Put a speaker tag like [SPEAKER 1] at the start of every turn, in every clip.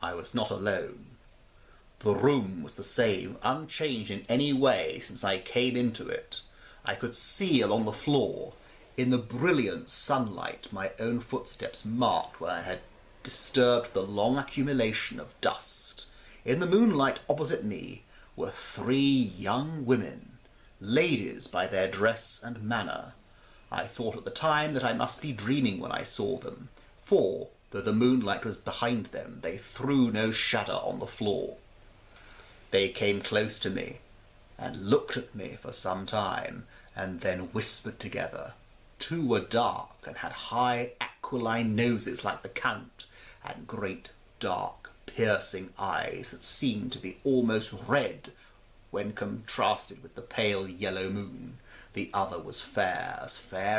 [SPEAKER 1] I was not alone. The room was the same, unchanged in any way since I came into it. I could see along the floor, in the brilliant sunlight, my own footsteps marked where I had disturbed the long accumulation of dust. In the moonlight opposite me were 3 young women, ladies by their dress and manner. I thought at the time that I must be dreaming when I saw them, for, though the moonlight was behind them, they threw no shadow on the floor. They came close to me, and looked at me for some time, and then whispered together. 2 were dark, and had high aquiline noses like the Count, and great, dark, piercing eyes that seemed to be almost red when contrasted with the pale yellow moon. The other was fair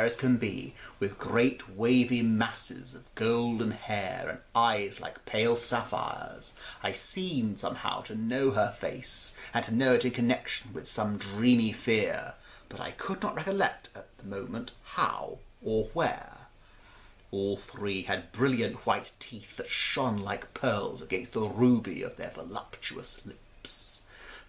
[SPEAKER 1] as can be, with great wavy masses of golden hair and eyes like pale sapphires. I seemed somehow to know her face, and to know it in connection with some dreamy fear, but I could not recollect at the moment how or where. All 3 had brilliant white teeth that shone like pearls against the ruby of their voluptuous lips.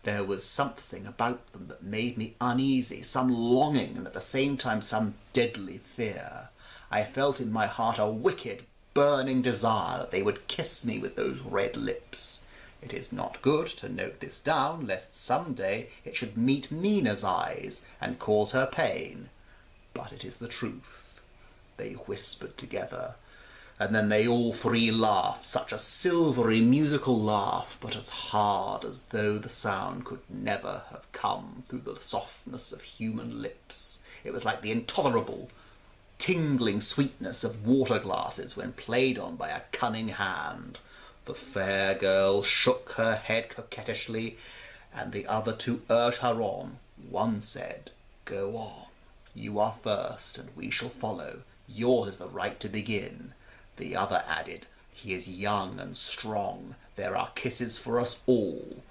[SPEAKER 1] There was something about them that made me uneasy, some longing, and at the same time some deadly fear. I felt in my heart a wicked, burning desire that they would kiss me with those red lips. It is not good to note this down, lest some day it should meet Mina's eyes and cause her pain. But it is the truth. They whispered together, and then they all 3 laughed, such a silvery musical laugh, but as hard as though the sound could never have come through the softness of human lips. It was like the intolerable, tingling sweetness of water glasses when played on by a cunning hand. The fair girl shook her head coquettishly, and the other 2 urged her on. One said, "Go on. You are first, and we shall follow. Yours is the right to begin." The other added, "He is young and strong. There are kisses for us all."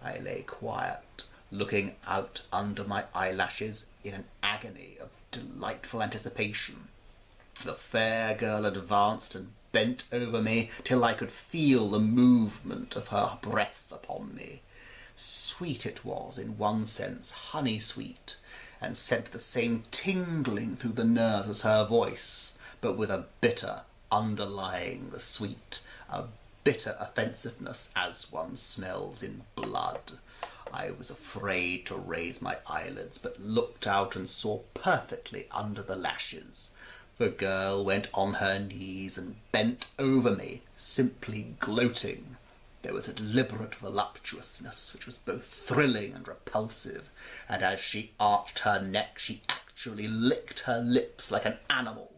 [SPEAKER 1] I lay quiet, looking out under my eyelashes in an agony of delightful anticipation. The fair girl advanced and bent over me till I could feel the movement of her breath upon me. Sweet it was in one sense, honey-sweet, and sent the same tingling through the nerves as her voice, but with a bitter underlying the sweet, a bitter offensiveness as one smells in blood. I was afraid to raise my eyelids, but looked out and saw perfectly under the lashes. The girl went on her knees and bent over me, simply gloating. There was a deliberate voluptuousness which was both thrilling and repulsive, and as she arched her neck she actually licked her lips like an animal,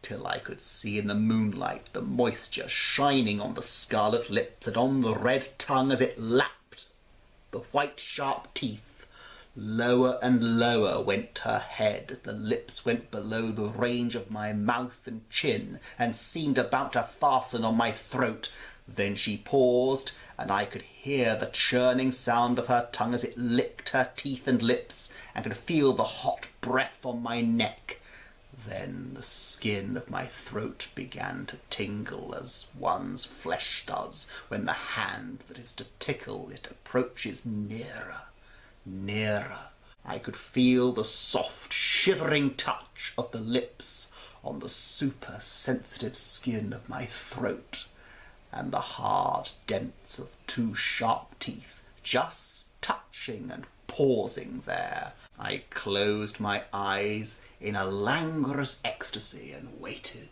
[SPEAKER 1] till I could see in the moonlight the moisture shining on the scarlet lips and on the red tongue as it lapped the white sharp teeth. Lower and lower went her head as the lips went below the range of my mouth and chin, and seemed about to fasten on my throat. Then she paused, and I could hear the churning sound of her tongue as it licked her teeth and lips, and could feel the hot breath on my neck. Then the skin of my throat began to tingle as one's flesh does when the hand that is to tickle it approaches nearer, nearer. I could feel the soft, shivering touch of the lips on the super-sensitive skin of my throat, and the hard dents of 2 sharp teeth just touching and pausing there. I closed my eyes in a languorous ecstasy and waited.